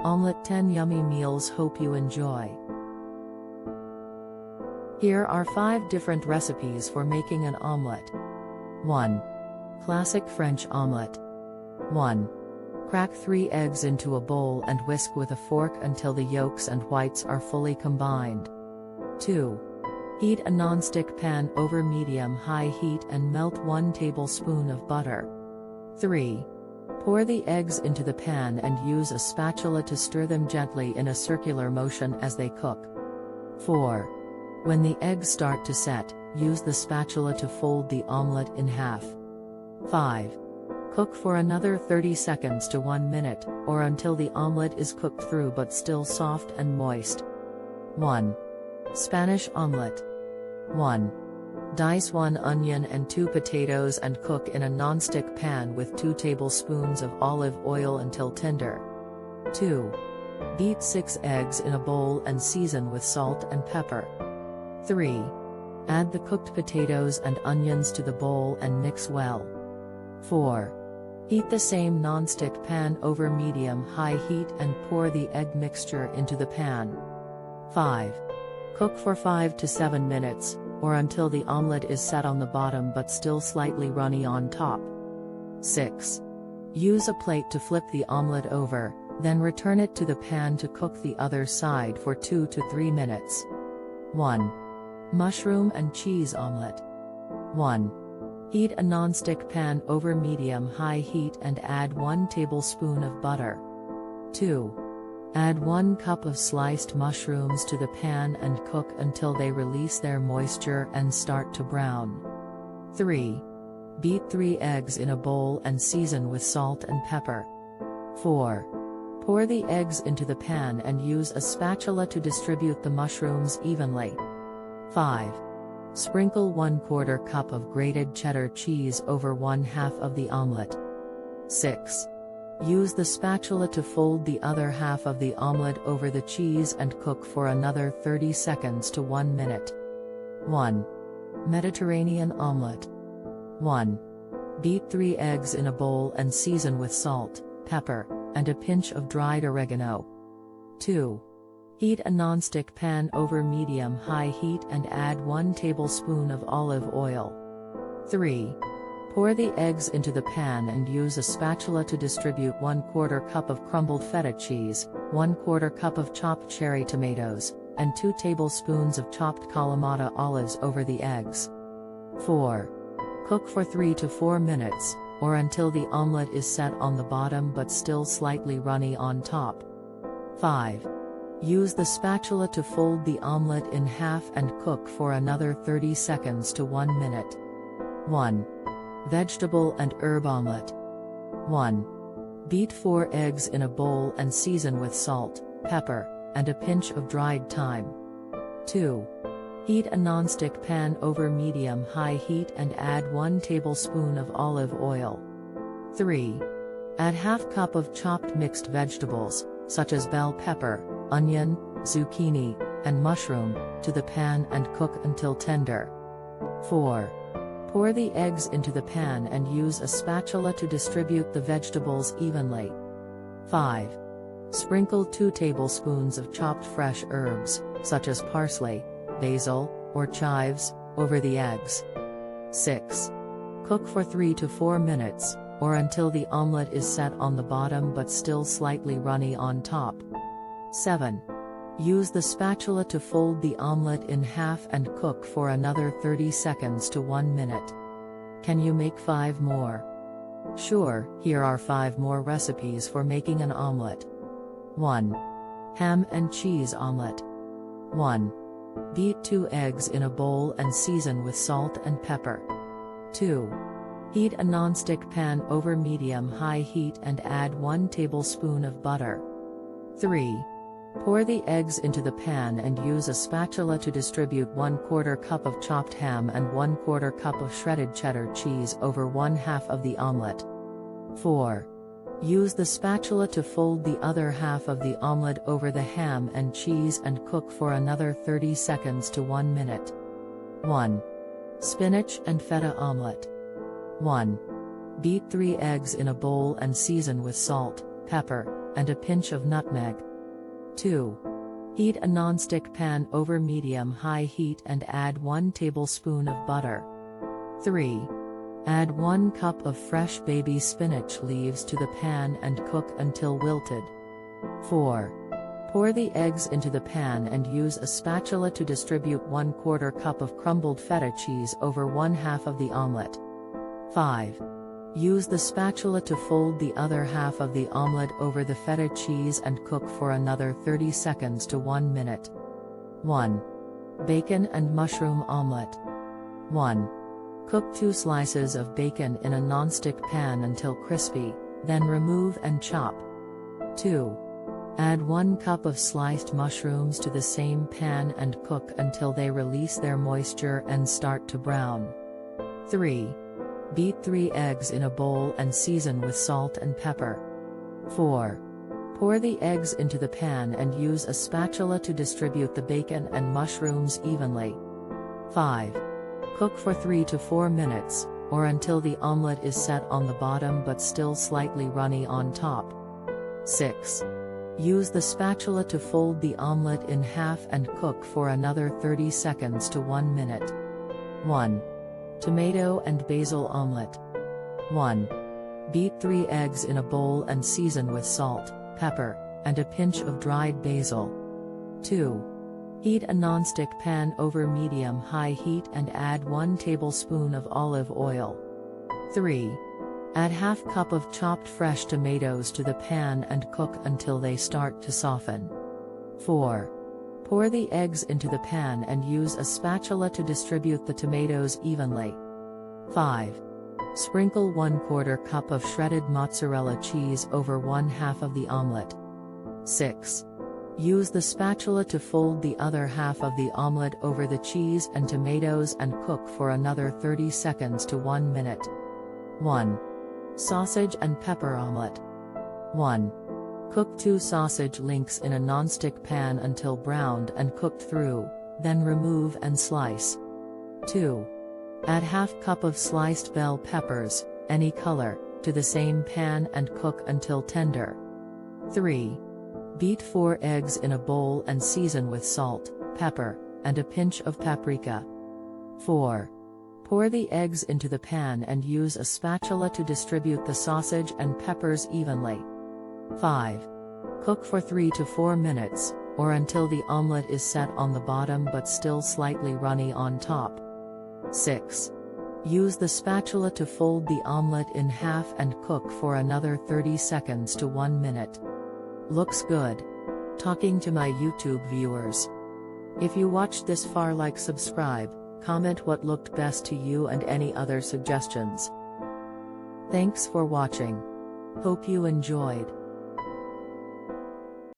Omelette 10 yummy meals, hope you enjoy. Here are 5 different recipes for making an omelette. 1. Classic French omelette. 1. Crack 3 eggs into a bowl and whisk with a fork until the yolks and whites are fully combined. 2. Heat a non-stick pan over medium-high heat and melt 1 tablespoon of butter. 3. Pour the eggs into the pan and use a spatula to stir them gently in a circular motion as they cook. 4. When the eggs start to set, use the spatula to fold the omelette in half. 5. Cook for another 30 seconds to 1 minute, or until the omelette is cooked through but still soft and moist. 1. Spanish omelette. 1. Dice 1 onion and 2 potatoes and cook in a non-stick pan with 2 tablespoons of olive oil until tender. 2. Beat 6 eggs in a bowl and season with salt and pepper. 3. Add the cooked potatoes and onions to the bowl and mix well. 4. Heat the same non-stick pan over medium-high heat and pour the egg mixture into the pan. 5. Cook for 5 to 7 minutes, or until the omelette is set on the bottom but still slightly runny on top. 6. Use a plate to flip the omelette over, then return it to the pan to cook the other side for 2 to 3 minutes. 1. Mushroom and cheese omelette. 1. Heat a non-stick pan over medium-high heat and add 1 tablespoon of butter. 2. Add 1 cup of sliced mushrooms to the pan and cook until they release their moisture and start to brown. 3. Beat 3 eggs in a bowl and season with salt and pepper. 4. Pour the eggs into the pan and use a spatula to distribute the mushrooms evenly. 5. Sprinkle 1/4 cup of grated cheddar cheese over 1/2 of the omelette. 6. Use the spatula to fold the other half of the omelette over the cheese and cook for another 30 seconds to 1 minute. 1. Mediterranean omelette. 1. Beat 3 eggs in a bowl and season with salt, pepper, and a pinch of dried oregano. 2. Heat a non-stick pan over medium-high heat and add 1 tablespoon of olive oil. 3. Pour the eggs into the pan and use a spatula to distribute 1/4 cup of crumbled feta cheese, 1/4 cup of chopped cherry tomatoes, and 2 tablespoons of chopped Kalamata olives over the eggs. 4. Cook for 3 to 4 minutes, or until the omelette is set on the bottom but still slightly runny on top. 5. Use the spatula to fold the omelette in half and cook for another 30 seconds to 1 minute. 1. Vegetable and herb omelette. 1. Beat 4 eggs in a bowl and season with salt, pepper, and a pinch of dried thyme. 2. Heat a non-stick pan over medium-high heat and add 1 tablespoon of olive oil. 3. Add ½ cup of chopped mixed vegetables, such as bell pepper, onion, zucchini, and mushroom, to the pan and cook until tender. 4. Pour the eggs into the pan and use a spatula to distribute the vegetables evenly. 5. Sprinkle 2 tablespoons of chopped fresh herbs, such as parsley, basil, or chives, over the eggs. 6. Cook for 3 to 4 minutes, or until the omelette is set on the bottom but still slightly runny on top. 7. Use the spatula to fold the omelette in half and cook for another 30 seconds to 1 minute. Can you make 5 more? Sure, here are 5 more recipes for making an omelette. 1. Ham and cheese omelette. 1. Beat 2 eggs in a bowl and season with salt and pepper. 2. Heat a non-stick pan over medium-high heat and add 1 tablespoon of butter. 3. Pour the eggs into the pan and use a spatula to distribute 1/4 cup of chopped ham and 1/4 cup of shredded cheddar cheese over 1/2 of the omelette. 4. Use the spatula to fold the other half of the omelette over the ham and cheese and cook for another 30 seconds to 1 minute. 1. Spinach and feta omelette. 1. Beat 3 eggs in a bowl and season with salt, pepper, and a pinch of nutmeg. 2. Heat a non-stick pan over medium-high heat and add 1 tablespoon of butter. 3. Add 1 cup of fresh baby spinach leaves to the pan and cook until wilted. 4. Pour the eggs into the pan and use a spatula to distribute 1/4 cup of crumbled feta cheese over 1/2 of the omelette. 5. Use the spatula to fold the other half of the omelette over the feta cheese and cook for another 30 seconds to 1 minute. 1. Bacon and mushroom omelette. 1. Cook 2 slices of bacon in a non-stick pan until crispy, then remove and chop. 2. Add 1 cup of sliced mushrooms to the same pan and cook until they release their moisture and start to brown. 3. Beat 3 eggs in a bowl and season with salt and pepper. 4. Pour the eggs into the pan and use a spatula to distribute the bacon and mushrooms evenly. 5. Cook for 3 to 4 minutes, or until the omelette is set on the bottom but still slightly runny on top. 6. Use the spatula to fold the omelette in half and cook for another 30 seconds to 1 minute. 1. Tomato and basil omelette. 1. Beat 3 eggs in a bowl and season with salt, pepper, and a pinch of dried basil. 2. Heat a non-stick pan over medium-high heat and add 1 tablespoon of olive oil. 3. Add ½ cup of chopped fresh tomatoes to the pan and cook until they start to soften. 4. Pour the eggs into the pan and use a spatula to distribute the tomatoes evenly. 5. Sprinkle 1/4 cup of shredded mozzarella cheese over 1/2 of the omelette. 6. Use the spatula to fold the other half of the omelette over the cheese and tomatoes and cook for another 30 seconds to 1 minute. 1. Sausage and pepper omelette. 1. Cook 2 sausage links in a non-stick pan until browned and cooked through, then remove and slice. 2. Add ½ cup of sliced bell peppers, any color, to the same pan and cook until tender. 3. Beat 4 eggs in a bowl and season with salt, pepper, and a pinch of paprika. 4. Pour the eggs into the pan and use a spatula to distribute the sausage and peppers evenly. 5. Cook for 3 to 4 minutes, or until the omelette is set on the bottom but still slightly runny on top. 6. Use the spatula to fold the omelette in half and cook for another 30 seconds to 1 minute. Looks good. Talking to my YouTube viewers. If you watched this far, like, subscribe, comment what looked best to you and any other suggestions. Thanks for watching. Hope you enjoyed.